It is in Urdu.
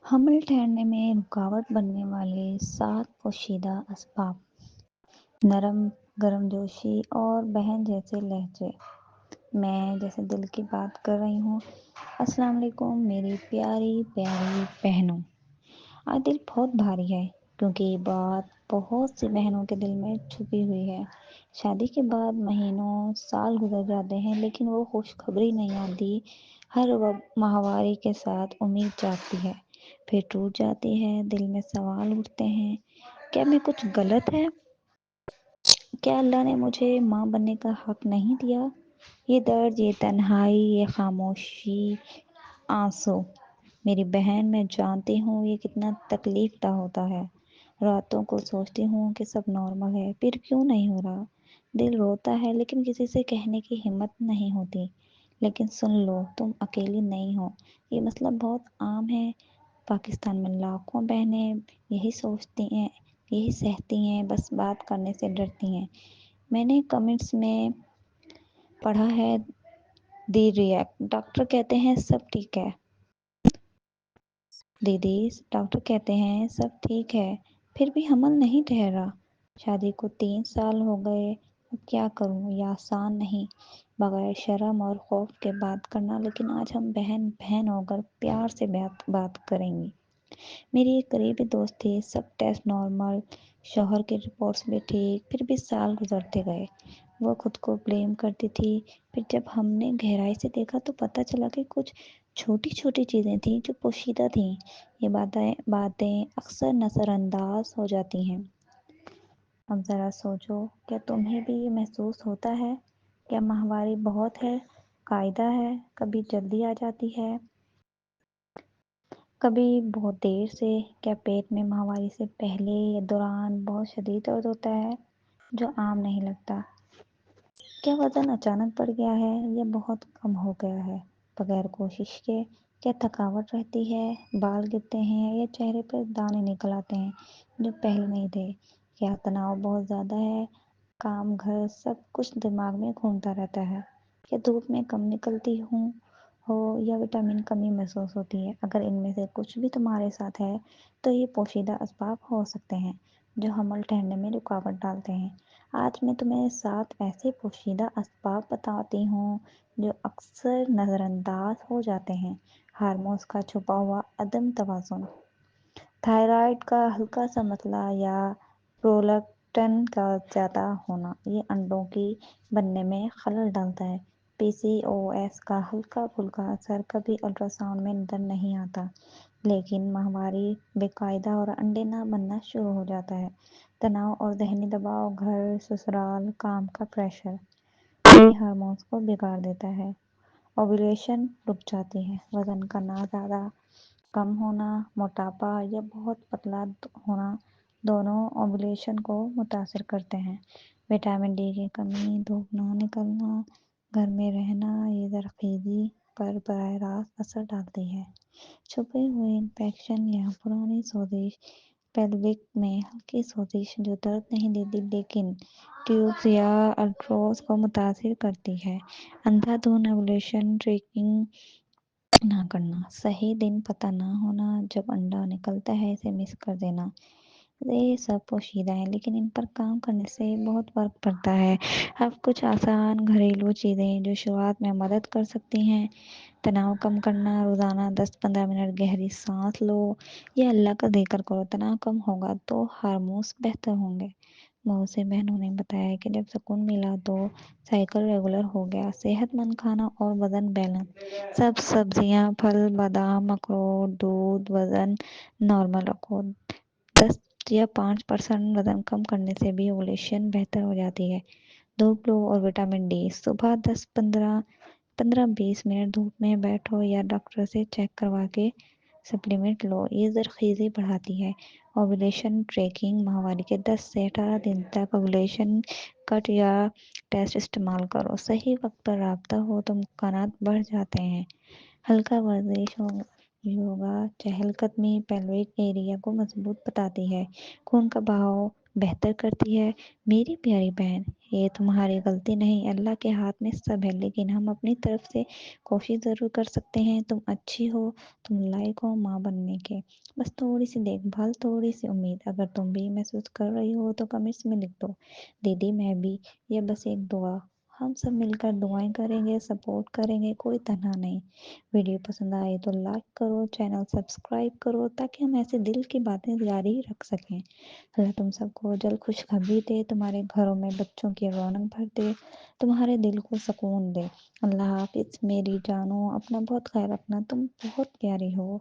حمل ٹھہرنے میں رکاوٹ بننے والے 7 پوشیدہ اسباب: نرم گرمجوشی اور بہن جیسے لہجے۔ میں جیسے دل کی بات کر رہی ہوں۔ السلام علیکم میری پیاری پیاری بہنوں۔ آج دل بہت بھاری ہے کیونکہ یہ بات بہت سی بہنوں کے دل میں چھپی ہوئی ہے۔ شادی کے بعد مہینوں سال گزر جاتے ہیں لیکن وہ خوشخبری نہیں آتی۔ ہر ماہواری کے ساتھ امید جاگتی ہے، پھر ٹوٹ جاتی ہے۔ دل میں سوال اٹھتے ہیں، کیا میں کچھ غلط ہے؟ کیا اللہ نے مجھے ماں بننے کا حق نہیں دیا؟ یہ درد، یہ تنہائی، یہ خاموشی، آنسو۔ میری بہن، میں جانتی ہوں یہ کتنا تکلیف دہ ہوتا ہے۔ راتوں کو سوچتی ہوں کہ سب نارمل ہے، پھر کیوں نہیں ہو رہا؟ دل روتا ہے لیکن کسی سے کہنے کی ہمت نہیں ہوتی۔ لیکن سن لو، تم اکیلی نہیں ہو۔ یہ مسئلہ بہت عام ہے۔ پاکستان میں لاکھوں بہنیں یہی سوچتی ہیں، یہی سہتی ہیں، بس بات کرنے سے ڈرتی ہیں۔ میں نے کمنٹس میں پڑھا ہے، دی ریئیکٹ، ڈاکٹر کہتے ہیں سب ٹھیک ہے۔ دیدی، ڈاکٹر کہتے ہیں سب ٹھیک ہے، پھر بھی حمل نہیں ٹھہرا۔ شادی کو 3 سال ہو گئے، اب کیا کروں؟ یہ آسان نہیں، بغیر شرم اور خوف کے بات کرنا، لیکن آج ہم بہن بہن ہو کر پیار سے بات کریں گی۔ میری ایک قریبی دوست تھی، سب ٹیسٹ نارمل، شوہر کی رپورٹس بھی ٹھیک، پھر بھی سال گزرتے گئے۔ وہ خود کو بلیم کرتی تھی۔ پھر جب ہم نے گہرائی سے دیکھا تو پتہ چلا کہ کچھ چھوٹی چھوٹی چیزیں تھیں جو پوشیدہ تھیں۔ یہ باتیں اکثر نظر انداز ہو جاتی ہیں۔ اب ذرا سوچو، کیا تمہیں بھی یہ محسوس ہوتا ہے؟ کیا ماہواری بہت ہے، قاعدہ ہے، کبھی جلدی آ جاتی ہے، کبھی بہت دیر سے؟ کیا پیٹ میں ماہواری سے پہلے یا دوران بہت شدید درد ہوتا ہے جو عام نہیں لگتا؟ کیا وزن اچانک بڑھ گیا ہے یا بہت کم ہو گیا ہے بغیر کوشش کے؟ کیا تھکاوٹ رہتی ہے، بال گرتے ہیں یا چہرے پر دانے نکل آتے ہیں جو پہلے نہیں تھے؟ کیا تناؤ بہت زیادہ ہے، کام گھر سب کچھ دماغ میں گھومتا رہتا ہے؟ کیا دھوپ میں کم نکلتی ہو یا وٹامن کمی محسوس ہوتی ہے؟ اگر ان میں سے کچھ بھی تمہارے ساتھ ہے تو یہ پوشیدہ اسباب ہو سکتے ہیں جو حمل ٹھہرنے میں رکاوٹ ڈالتے ہیں۔ آج میں تمہیں 7 ایسے پوشیدہ اسباب بتاتی ہوں جو اکثر نظر انداز ہو جاتے ہیں۔ ہارمونز کا چھپا ہوا عدم توازن، تھائرائیڈ کا ہلکا سا مسئلہ یا پرولیکٹن کا زیادہ ہونا، یہ انڈوں کی بننے میں خلل ڈالتا ہے۔ پی سی او ایس کا ہلکا پھلکا اثر کبھی الٹرا ساؤنڈ میں نظر نہیں آتا، لیکن ماہواری بے قاعدہ اور انڈے نہ بننا شروع ہو جاتا ہے۔ تناؤ اور ذہنی دباؤ، گھر، سسرال، کام کا پریشر، یہ ہارمونز کو بگاڑ دیتا ہے۔ اوویولیشن رک جاتی ہے، وزن کا نہ زیادہ کم ہونا، موٹاپا یا بہت پتلا ہونا، دونوں اوویولیشن کو متاثر کرتے ہیں۔ وٹامن ڈی کی کمی، دھوپ نہ نکلنا، گھر میں رہنا، یہ زرخیزی پر براہ راست اثر ڈالتی ہے۔ چھپے ہوئے انفیکشن یا پرانی سوزش، پیلوک میں ہلکی سوزش جو درد نہیں دیتی لیکن ٹیوبز یا آرٹریز کو متاثر کرتی ہے۔ اندھا دھند اوویولیشن ٹریکنگ نہ کرنا، صحیح دن پتہ نہ ہونا، جب انڈا نکلتا ہے اسے مس کر دینا، یہ سب پوشیدہ ہیں لیکن ان پر کام کرنے سے بہت فرق پڑتا ہے۔ اب کچھ آسان گھریلو چیزیں جو شروعات میں مدد کر سکتی ہیں۔ تناؤ کم کرنا، روزانہ 10-15 منٹ گہری سانس لو یا اللہ کا ذکر کرو۔ تناؤ کم ہوگا تو ہارمونز بہتر ہوں گے۔ بہت سے بہنوں نے بتایا کہ جب سکون ملا تو سائیکل ریگولر ہو گیا۔ صحت مند کھانا اور وزن بیلنس، سب سبزیاں، پھل، بادام، اخروٹ، دودھ، وزن نارمل رکھو۔ 10 یا 5% وزن کم کرنے سے بھی اوویولیشن بہتر ہو جاتی ہے۔ دھوپ لو اور وٹامن ڈی، صبح 15-20 منٹ دھوپ میں بیٹھو یا ڈاکٹر سے چیک کروا کے سپلیمنٹ لو، یہ زرخیزی بڑھاتی ہے۔ اوویولیشن ٹریکنگ، ماہواری کے 10 سے 18 دن تک اوویولیشن کٹ یا ٹیسٹ استعمال کرو۔ صحیح وقت پر رابطہ ہو تو امکانات بڑھ جاتے ہیں۔ ہلکا ورزش، یوگا، چہل قدمی پیلوک ایریا کو مضبوط بناتی ہے۔ خون کا بہاؤ بہتر کرتی ہے۔ میری پیاری بہن، یہ تمہاری غلطی نہیں، اللہ کے ہاتھ میں سب ہے، لیکن ہم اپنی طرف سے کوشش ضرور کر سکتے ہیں۔ تم اچھی ہو، تم لائق ہو ماں بننے کے، بس تھوڑی سی دیکھ بھال، تھوڑی سی امید۔ اگر تم بھی محسوس کر رہی ہو تو کمنٹس میں لکھ دو، دیدی میں بھی، یہ بس ایک دعا۔ ہم سب مل کر دعائیں کریں گے، سپورٹ کریں گے، کوئی تنہا نہیں۔ ویڈیو پسند آئے تو لائک کرو، چینل سبسکرائب کرو، تاکہ ہم ایسے دل کی باتیں جاری رکھ سکیں۔ اللہ تم سب کو جلد خوشخبری دے، تمہارے گھروں میں بچوں کی رونق بھر دے، تمہارے دل کو سکون دے۔ اللہ حافظ میری جانو، اپنا بہت خیال رکھنا، تم بہت پیاری ہو۔